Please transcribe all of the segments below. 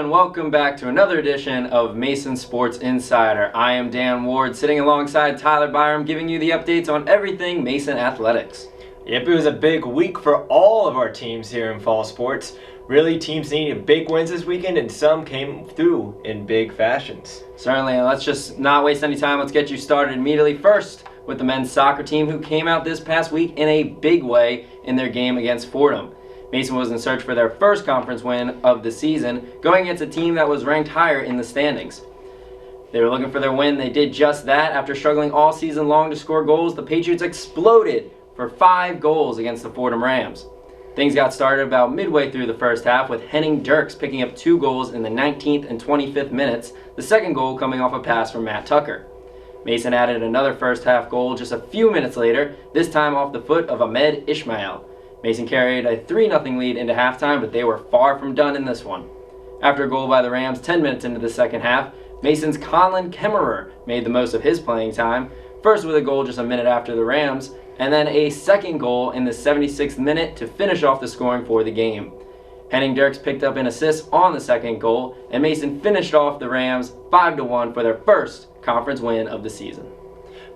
and welcome back to another edition of Mason Sports Insider. I am Dan Ward, sitting alongside Tyler Byram, giving you the updates on everything Mason athletics. Yep, it was a big week for all of our teams here in fall sports. Really, teams needed big wins this weekend, and some came through in big fashions. Certainly, and let's just not waste any time. Let's get you started immediately. First, with the men's soccer team, who came out this past week in a big way in their game against Fordham. Mason was in search for their first conference win of the season, going against a team that was ranked higher in the standings. They were looking for their win. They did just that. After struggling all season long to score goals, the Patriots exploded for 5 goals against the Fordham Rams. Things got started about midway through the first half, with Henning Dirks picking up 2 goals in the 19th and 25th minutes, the second goal coming off a pass from Matt Tucker. Mason added another first half goal just a few minutes later, this time off the foot of Ahmed Ishmael. Mason carried a 3-0 lead into halftime, but they were far from done in this one. After a goal by the Rams 10 minutes into the second half, Mason's Colin Kemmerer made the most of his playing time, first with a goal just a minute after the Rams, and then a second goal in the 76th minute to finish off the scoring for the game. Henning Dirks picked up an assist on the second goal, and Mason finished off the Rams 5-1 for their first conference win of the season.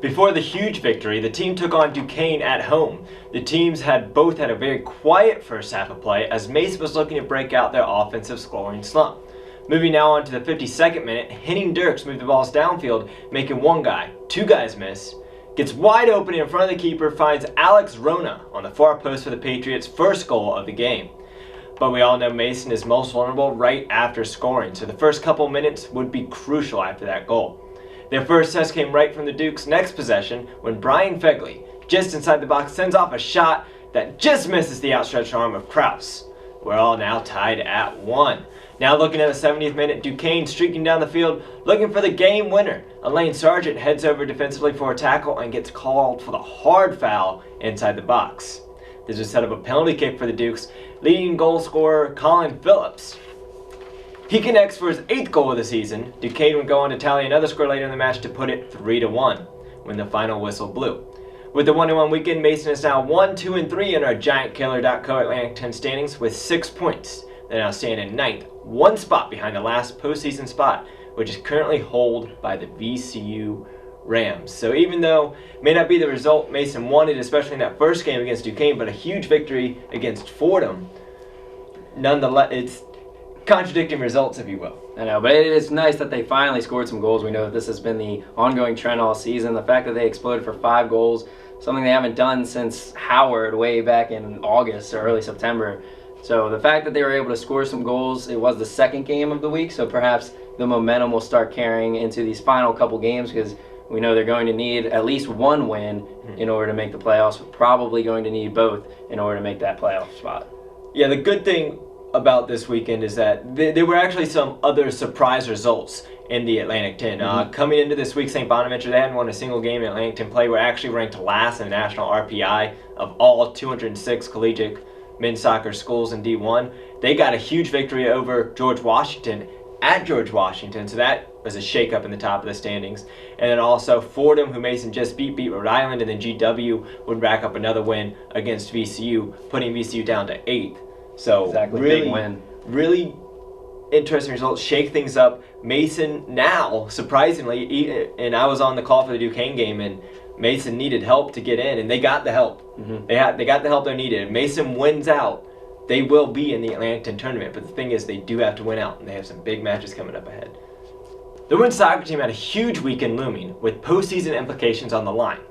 Before the huge victory, the team took on Duquesne at home. The teams had both had a very quiet first half of play as Mason was looking to break out their offensive scoring slump. Moving now on to the 52nd minute, Henning Dirks moved the balls downfield, making 2 guys miss. Gets wide open in front of the keeper, finds Alex Rona on the far post for the Patriots' first goal of the game. But we all know Mason is most vulnerable right after scoring, so the first couple minutes would be crucial after that goal. Their first test came right from the Duke's next possession when Brian Fegley, just inside the box, sends off a shot that just misses the outstretched arm of Kraus. We're all now tied at 1. Now looking at the 70th minute, Duquesne streaking down the field, looking for the game winner. Elaine Sargent heads over defensively for a tackle and gets called for the hard foul inside the box. This will set up a penalty kick for the Dukes, leading goal scorer Colin Phillips. He connects for his 8th goal of the season. Duquesne would go on to tally another score later in the match to put it 3-1 when the final whistle blew. With the 1-1 weekend, Mason is now 1-2-3 in our GiantKiller.co Atlantic 10 standings with 6 points. They now stand in 9th, 1 spot behind the last postseason spot, which is currently held by the VCU Rams. So even though it may not be the result Mason wanted, especially in that first game against Duquesne, but a huge victory against Fordham, nonetheless, it's contradicting results, if you will. I know, but it is nice that they finally scored some goals. We know that this has been the ongoing trend all season. The fact that they exploded for 5 goals, something they haven't done since Howard way back in August or early September. So the fact that they were able to score some goals, it was the second game of the week, so perhaps the momentum will start carrying into these final couple games, because we know they're going to need at least 1 win in order to make the playoffs. Probably going to need both in order to make that playoff spot. Yeah, the good thing about this weekend is that there were actually some other surprise results in the Atlantic 10. Coming into this week, St. Bonaventure, they hadn't won a single game in Atlantic 10 play. We're actually ranked last in the national RPI of all 206 collegiate men's soccer schools in D1. They got a huge victory over George Washington at George Washington, so that was a shakeup in the top of the standings. And then also Fordham, who Mason just beat Rhode Island, and then GW would rack up another win against VCU, putting VCU down to 8th. So exactly, really, big win. Really interesting results, shake things up. Mason now, surprisingly, and I was on the call for the Duquesne game, and Mason needed help to get in, and they got the help. They got the help they needed. Mason wins out, they will be in the Atlantic 10 tournament, but the thing is, they do have to win out, and they have some big matches coming up ahead. The women's soccer team had a huge weekend looming, with postseason implications on the line.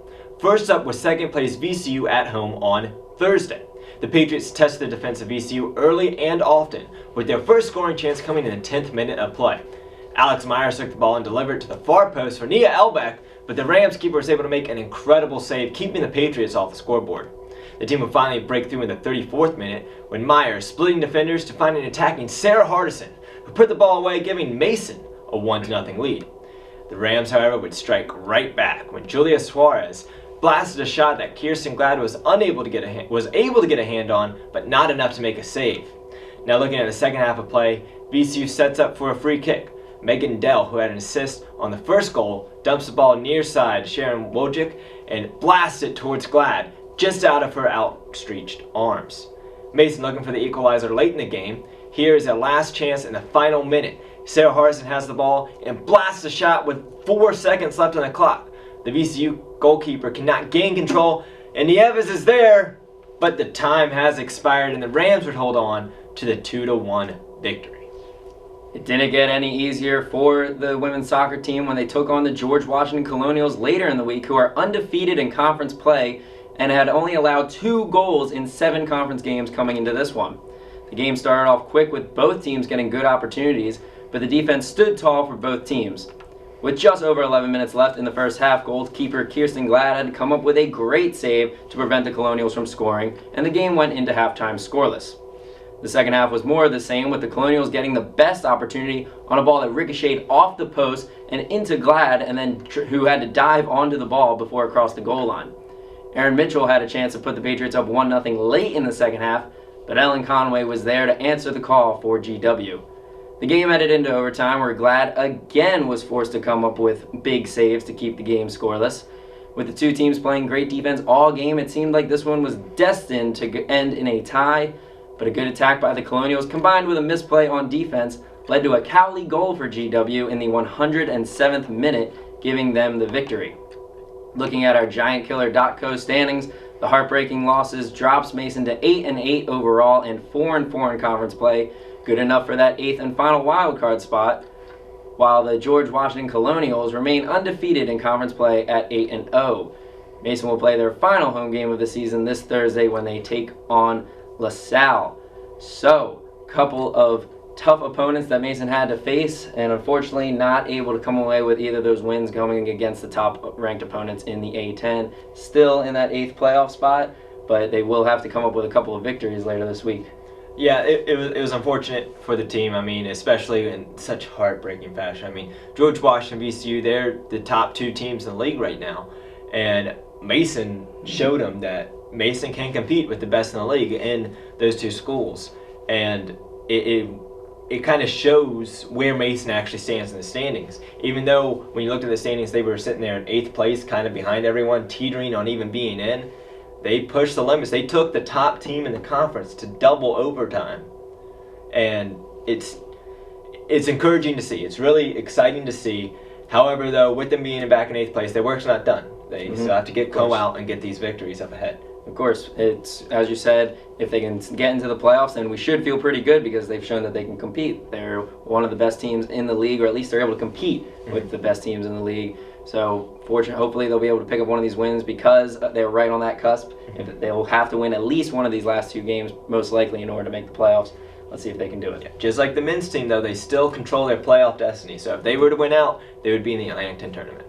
First up was second place VCU at home on Thursday. The Patriots tested the defense of VCU early and often, with their first scoring chance coming in the 10th minute of play. Alex Myers took the ball and delivered it to the far post for Nia Elbeck, but the Rams keeper was able to make an incredible save, keeping the Patriots off the scoreboard. The team would finally break through in the 34th minute when Myers, splitting defenders to find an attacking Sarah Hardison, who put the ball away, giving Mason a 1-0 lead. The Rams, however, would strike right back when Julia Suarez blasted a shot that Kirsten Glad was able to get a hand on, but not enough to make a save. Now looking at the second half of play, VCU sets up for a free kick. Megan Dell, who had an assist on the first goal, dumps the ball near side to Sharon Wojcik and blasts it towards Glad, just out of her outstretched arms. Mason, looking for the equalizer late in the game, Here is a last chance in the final minute. Sarah Harrison has the ball and blasts a shot with 4 seconds left on the clock. The VCU goalkeeper cannot gain control, and Nieves is there, but the time has expired, and the Rams would hold on to the 2-1 victory. It didn't get any easier for the women's soccer team when they took on the George Washington Colonials later in the week, who are undefeated in conference play and had only allowed 2 goals in 7 conference games coming into this one. The game started off quick with both teams getting good opportunities, but the defense stood tall for both teams. With just over 11 minutes left in the first half, goalkeeper Kirsten Glad had to come up with a great save to prevent the Colonials from scoring, and the game went into halftime scoreless. The second half was more of the same, with the Colonials getting the best opportunity on a ball that ricocheted off the post and into Glad, and then who had to dive onto the ball before it crossed the goal line. Aaron Mitchell had a chance to put the Patriots up 1-0 late in the second half, but Ellen Conway was there to answer the call for GW. The game headed into overtime, where Glad again was forced to come up with big saves to keep the game scoreless. With the two teams playing great defense all game, it seemed like this one was destined to end in a tie, but a good attack by the Colonials combined with a misplay on defense led to a Cowley goal for GW in the 107th minute, giving them the victory. Looking at our GiantKiller.co standings, the heartbreaking losses drops Mason to 8-8 overall and 4-4 in conference play, good enough for that 8th and final wildcard spot, while the George Washington Colonials remain undefeated in conference play at 8-0. Mason will play their final home game of the season this Thursday when they take on LaSalle. So, couple of tough opponents that Mason had to face, and unfortunately not able to come away with either of those wins going against the top-ranked opponents in the A10. Still in that 8th playoff spot, but they will have to come up with a couple of victories later this week. Yeah, it was unfortunate for the team. I mean, especially in such heartbreaking fashion. I mean, George Washington, VCU, they're the top 2 teams in the league right now, and Mason showed them that Mason can compete with the best in the league in those 2 schools, and it kind of shows where Mason actually stands in the standings. Even though when you looked at the standings, they were sitting there in 8th place, kind of behind everyone, teetering on even being in. They pushed the limits. They took the top team in the conference to double overtime, and it's encouraging to see. It's really exciting to see. However, though, with them being back in 8th place, their work's not done. They still have to go out and get these victories up ahead. Of course, it's, as you said, if they can get into the playoffs, then we should feel pretty good because they've shown that they can compete. They're one of the best teams in the league, or at least they're able to compete with the best teams in the league. So, hopefully they'll be able to pick up one of these wins because they're right on that cusp. They'll have to win at least one of these last 2 games, most likely, in order to make the playoffs. Let's see if they can do it. Yeah, just like the men's team, though, they still control their playoff destiny. So if they were to win out, they would be in the Atlantic 10 tournament.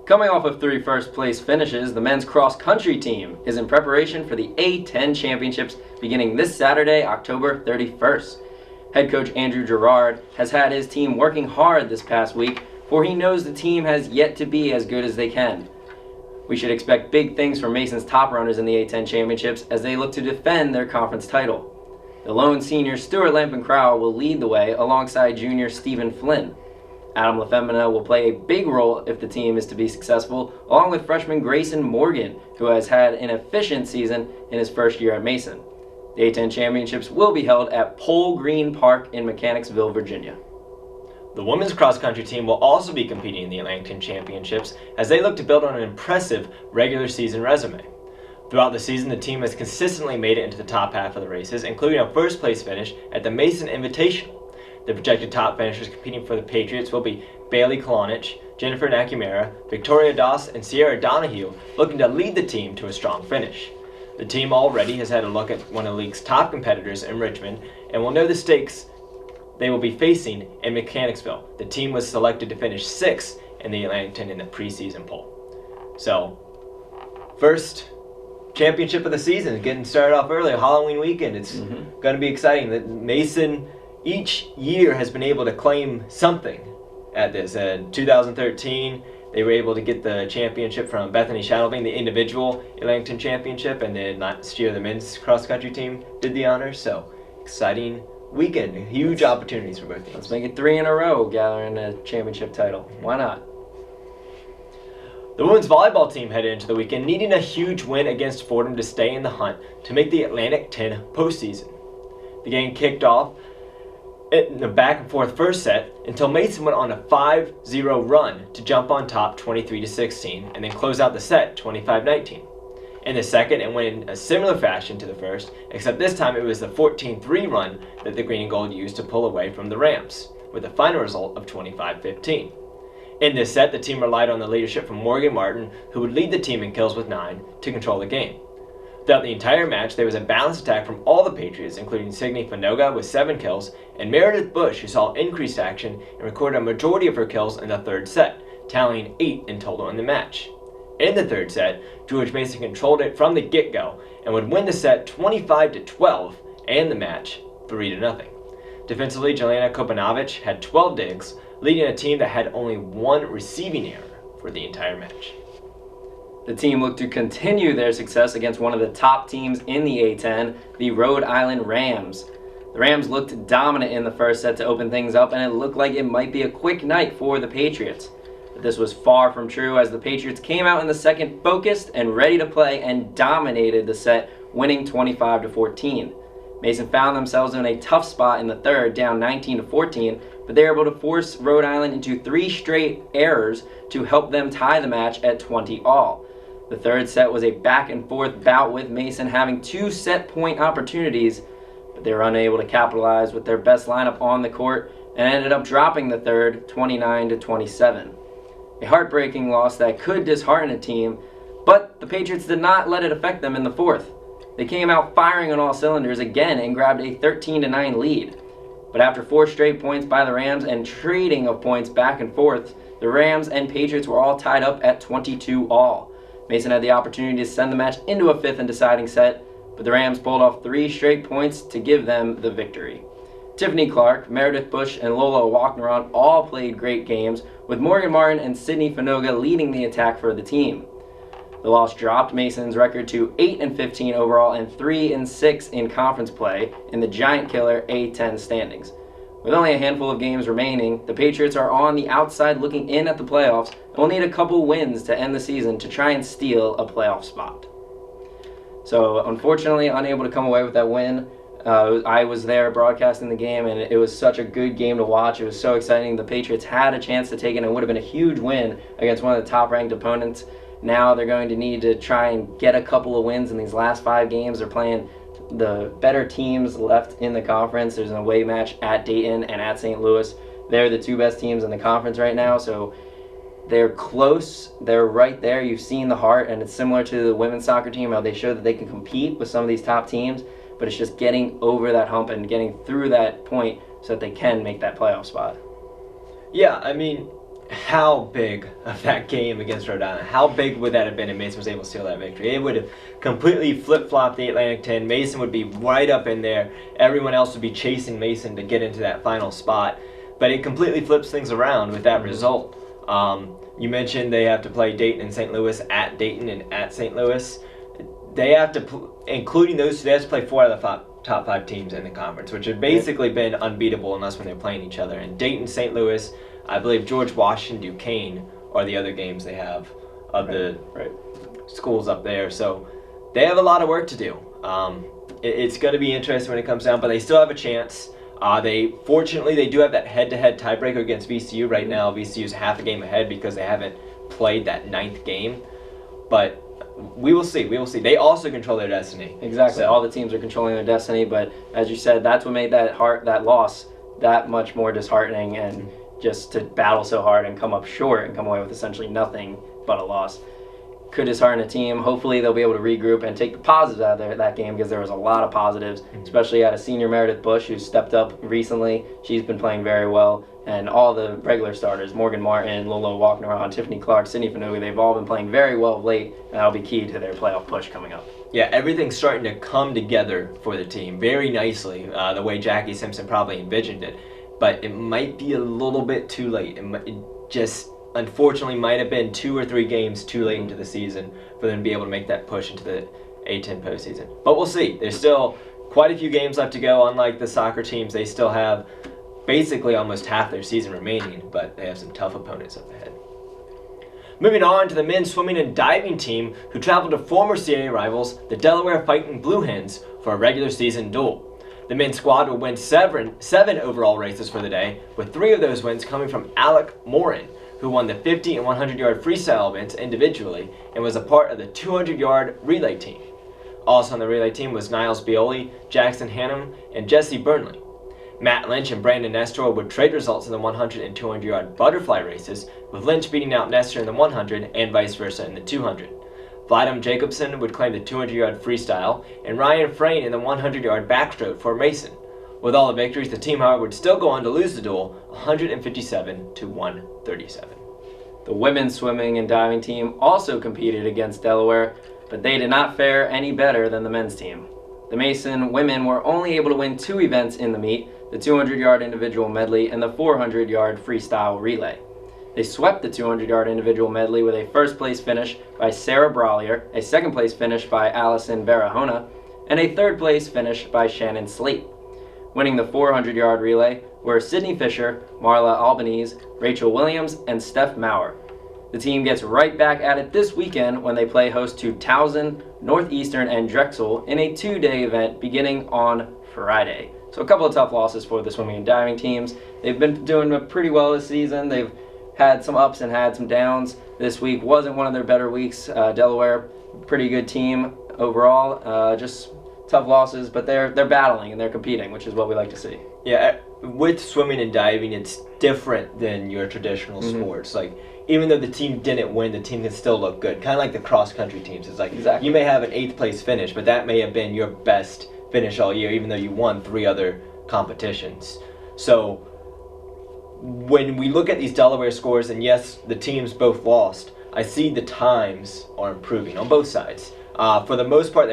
Coming off of 3 first-place finishes, the men's cross-country team is in preparation for the A10 Championships beginning this Saturday, October 31st. Head coach Andrew Gerard has had his team working hard this past week, for he knows the team has yet to be as good as they can. We should expect big things from Mason's top runners in the A10 Championships as they look to defend their conference title. The lone senior Stuart Lampen-Crow will lead the way alongside junior Stephen Flynn. Adam LaFemina will play a big role if the team is to be successful, along with freshman Grayson Morgan, who has had an efficient season in his first year at Mason. The A10 Championships will be held at Pole Green Park in Mechanicsville, Virginia. The women's cross-country team will also be competing in the Atlantic 10 Championships as they look to build on an impressive regular season resume. Throughout the season, the team has consistently made it into the top half of the races, including a first-place finish at the Mason Invitational. The projected top finishers competing for the Patriots will be Bailey Klonich, Jennifer Nakamura, Victoria Doss, and Sierra Donahue, looking to lead the team to a strong finish. The team already has had a look at one of the league's top competitors in Richmond and will know the stakes they will be facing in Mechanicsville. The team was selected to finish 6th in the Atlantic 10 in the preseason poll. So, first championship of the season, getting started off early, Halloween weekend. It's going to be exciting. That Mason each year has been able to claim something at this. In 2013, they were able to get the championship from Bethany Shadowbing, the individual Atlantic 10 championship, and then last year the men's cross-country team did the honors. So, exciting weekend. Huge opportunities for both teams. Let's make it 3 in a row gathering a championship title. Why not? The women's volleyball team headed into the weekend needing a huge win against Fordham to stay in the hunt to make the Atlantic 10 postseason. The game kicked off in the back and forth first set until Mason went on a 5-0 run to jump on top 23-16 and then close out the set 25-19. In the second, it went in a similar fashion to the first, except this time it was the 14-3 run that the green and gold used to pull away from the Rams, with a final result of 25-15. In this set, the team relied on the leadership from Morgan Martin, who would lead the team in kills with 9 to control the game. Throughout the entire match, there was a balanced attack from all the Patriots, including Signe Fanoga with 7 kills, and Meredith Bush, who saw increased action and recorded a majority of her kills in the third set, tallying 8 in total in the match. In the third set, George Mason controlled it from the get-go and would win the set 25-12 and the match 3-0. Defensively, Jelena Kopanovic had 12 digs, leading a team that had only 1 receiving error for the entire match. The team looked to continue their success against one of the top teams in the A10, the Rhode Island Rams. The Rams looked dominant in the first set to open things up, and it looked like it might be a quick night for the Patriots. But this was far from true, as the Patriots came out in the second focused and ready to play and dominated the set, winning 25-14. Mason found themselves in a tough spot in the third, down 19-14, but they were able to force Rhode Island into 3 straight errors to help them tie the match at 20-all. The third set was a back-and-forth bout with Mason having 2 set-point opportunities, but they were unable to capitalize with their best lineup on the court and ended up dropping the third 29-27. A heartbreaking loss that could dishearten a team, but the Patriots did not let it affect them in the fourth. They came out firing on all cylinders again and grabbed a 13-9 lead. But after 4 straight points by the Rams and trading of points back and forth, the Rams and Patriots were all tied up at 22-all. Mason had the opportunity to send the match into a 5th and deciding set, but the Rams pulled off 3 straight points to give them the victory. Tiffany Clark, Meredith Bush, and Lola Walknaron all played great games, with Morgan Martin and Signe Fanoga leading the attack for the team. The loss dropped Mason's record to 8-15 overall and 3-6 in conference play in the Giant Killer A10 standings. With only a handful of games remaining, the Patriots are on the outside looking in at the playoffs and will need a couple wins to end the season to try and steal a playoff spot. So, unfortunately, unable to come away with that win. I was there broadcasting the game, and it was such a good game to watch. It was so exciting. The Patriots had a chance to take it, and it would have been a huge win against one of the top-ranked opponents. Now they're going to need to try and get a couple of wins in these last 5 games. They're playing the better teams left in the conference. There's an away match at Dayton and at St. Louis. They're the 2 best teams in the conference right now, so they're close. They're right there. You've seen the heart, and it's similar to the women's soccer team, how they show that they can compete with some of these top teams, but it's just getting over that hump and getting through that point so that they can make that playoff spot. Yeah, I mean, how big of that game against Rhode Island? How big would that have been if Mason was able to steal that victory? It would have completely flip-flopped the Atlantic 10. Mason would be right up in there. Everyone else would be chasing Mason to get into that final spot. But it completely flips things around with that result. You mentioned they have to play Dayton and St. Louis at Dayton and at St. Louis. They have to, including those 2, they have to play 4 out of the top 5 teams in the conference, which have basically been unbeatable unless when they're playing each other. And Dayton, St. Louis, I believe George Washington, Duquesne are the other games they have of the schools up there. So they have a lot of work to do. It's going to be interesting when it comes down, but they still have a chance. Fortunately, they do have that head-to-head tiebreaker against VCU right now. VCU's half a game ahead because they haven't played that 9th game. But we will see. We will see. They also control their destiny. Exactly. So all the teams are controlling their destiny, but as you said, that's what made that loss that much more disheartening, and just to battle so hard and come up short and come away with essentially nothing but a loss could dishearten a team. Hopefully they'll be able to regroup and take the positives out of that game, because there was a lot of positives, especially out of senior Meredith Bush, who stepped up recently. She's been playing very well, and all the regular starters, Morgan Martin, Lola Walknaron, Tiffany Clark, Signe Fanoga, they've all been playing very well of late, and that'll be key to their playoff push coming up. Yeah, everything's starting to come together for the team very nicely, the way Jackie Simpson probably envisioned it. But it might be a little bit too late. It just, unfortunately, might have been 2 or 3 games too late into the season for them to be able to make that push into the A10 postseason. But we'll see. There's still quite a few games left to go. Unlike the soccer teams, they still have basically almost half their season remaining, but they have some tough opponents up ahead. Moving on to the men's swimming and diving team, who traveled to former CAA rivals, the Delaware Fighting Blue Hens, for a regular season duel. The men's squad will win seven overall races for the day, with 3 of those wins coming from Alec Morin, who won the 50 and 100-yard freestyle events individually and was a part of the 200-yard relay team. Also on the relay team was Niles Bioli, Jackson Hannum, and Jesse Burnley. Matt Lynch and Brandon Nestor would trade results in the 100 and 200-yard butterfly races, with Lynch beating out Nestor in the 100 and vice versa in the 200. Vladimir Jacobson would claim the 200-yard freestyle, and Ryan Frayne in the 100-yard backstroke for Mason. With all the victories, the team, however, would still go on to lose the duel 157 to 137. The women's swimming and diving team also competed against Delaware, but they did not fare any better than the men's team. The Mason women were only able to win 2 events in the meet, the 200-yard individual medley and the 400-yard freestyle relay. They swept the 200-yard individual medley with a first-place finish by Sarah Brawlier, a second-place finish by Allison Barahona, and a third-place finish by Shannon Slate. Winning the 400-yard relay were Sydney Fisher, Marla Albanese, Rachel Williams, and Steph Maurer. The team gets right back at it this weekend when they play host to Towson, Northeastern, and Drexel in a 2-day event beginning on Friday. So a couple of tough losses for the swimming and diving teams. They've been doing pretty well this season. They've had some ups and had some downs. This week wasn't one of their better weeks. Delaware, pretty good team overall. Just tough losses, but they're battling and they're competing, which is what we like to see. Yeah, with swimming and diving, it's different than your traditional sports. Like, even though the team didn't win, the team can still look good. Kind of like the cross-country teams. It's like, exactly. You may have an 8th place finish, but that may have been your best finish all year, even though you won 3 other competitions. So when we look at these Delaware scores, and yes, the teams both lost, I see the times are improving on both sides. For the most part,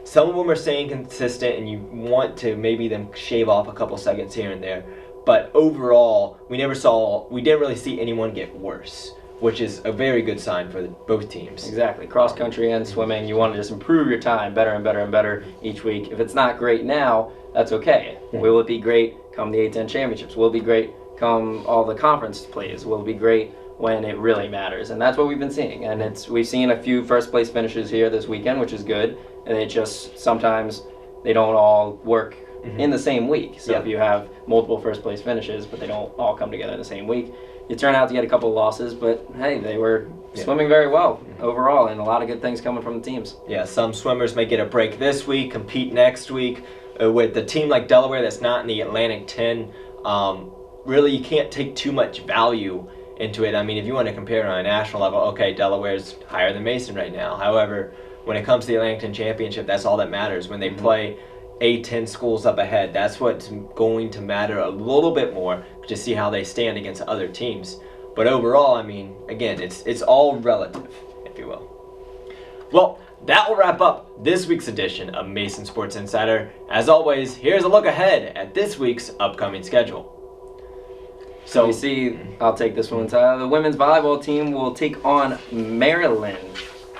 some of them are staying consistent, and you want to maybe them shave off a couple seconds here and there. But overall, we didn't really see anyone get worse, which is a very good sign for both teams. Exactly. Cross country and swimming, you want to just improve your time better and better and better each week. If it's not great now, that's okay. Will it be great come the A10 championships? Will it be great come all the conference plays? Will it be great when it really matters? And that's what we've been seeing. And we've seen a few first place finishes here this weekend, which is good. And it just sometimes they don't all work in the same week. So if you have multiple first place finishes, but they don't all come together in the same week, you turn out to get a couple of losses. But hey, they were swimming very well overall, and a lot of good things coming from the teams. Yeah, some swimmers may get a break this week, compete next week. With the team like Delaware that's not in the Atlantic 10, really you can't take too much value into it. I mean, if you want to compare it on a national level, okay, Delaware's higher than Mason right now. However, when it comes to the Atlantic 10 championship, that's all that matters. When they play A10 schools up ahead, that's what's going to matter a little bit more to see how they stand against other teams. But overall, I mean, again, it's all relative, if you will. Well, that will wrap up this week's edition of Mason Sports Insider. As always, here's a look ahead at this week's upcoming schedule. So we see, I'll take this one. The women's volleyball team will take on Maryland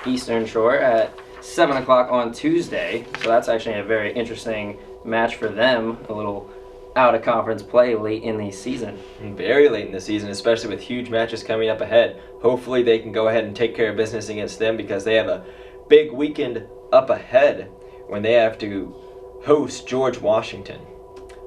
Eastern Shore at 7 o'clock on Tuesday. So that's actually a very interesting match for them. A little out-of-conference play late in the season. Very late in the season, especially with huge matches coming up ahead. Hopefully they can go ahead and take care of business against them, because they have a big weekend up ahead when they have to host George Washington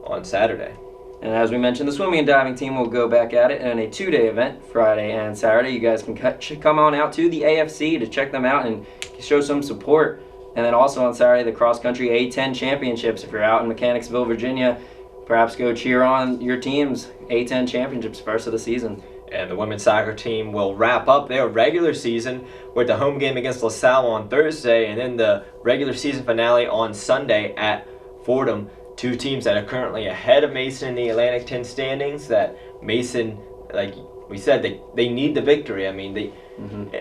on Saturday. And as we mentioned, the swimming and diving team will go back at it in a 2-day event, Friday and Saturday. You guys can come on out to the AFC to check them out and show some support. And then also on Saturday, the cross-country A10 championships. If you're out in Mechanicsville, Virginia, perhaps go cheer on your team's A10 championships first of the season. And the women's soccer team will wrap up their regular season with the home game against LaSalle on Thursday, and then the regular season finale on Sunday at Fordham. Two teams that are currently ahead of Mason in the Atlantic 10 standings. That Mason, like we said, they need the victory. I mean,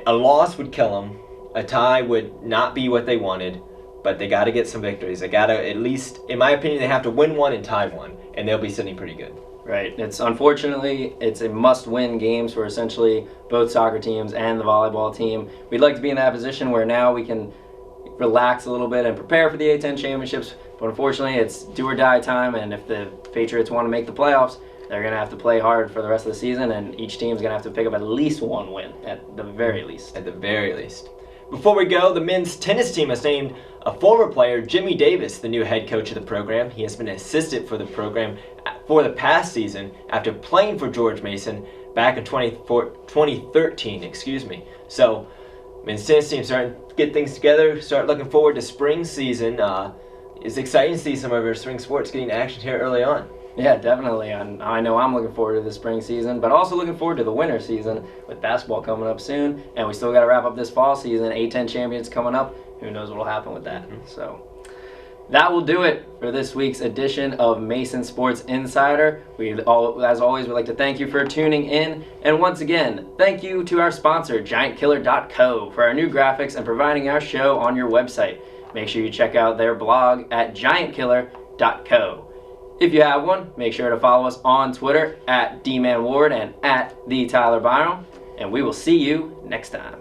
a loss would kill them. A tie would not be what they wanted, but they got to get some victories. They got to, at least, in my opinion, they have to win one and tie one, and they'll be sitting pretty good. Right. Unfortunately, it's a must-win games for essentially both soccer teams and the volleyball team. We'd like to be in that position where now we can relax a little bit and prepare for the A10 championships. But unfortunately, it's do or die time, and if the Patriots want to make the playoffs, they're going to have to play hard for the rest of the season, and each team's going to have to pick up at least one win, at the very least. At the very least. Before we go, the men's tennis team has named a former player, Jimmy Davis, the new head coach of the program. He has been an assistant for the program for the past season after playing for George Mason back in 2013. So, men's tennis team starting to get things together, start looking forward to spring season. It's exciting to see some of our spring sports getting action here early on. Yeah, definitely. I know I'm looking forward to the spring season, but also looking forward to the winter season with basketball coming up soon. And we still got to wrap up this fall season. A10 champions coming up. Who knows what will happen with that? So that will do it for this week's edition of Mason Sports Insider. As always, we'd like to thank you for tuning in. And once again, thank you to our sponsor, GiantKiller.co, for our new graphics and providing our show on your website. Make sure you check out their blog at GiantKiller.co. If you have one, make sure to follow us on Twitter at DManWard and at TheTylerByram. And we will see you next time.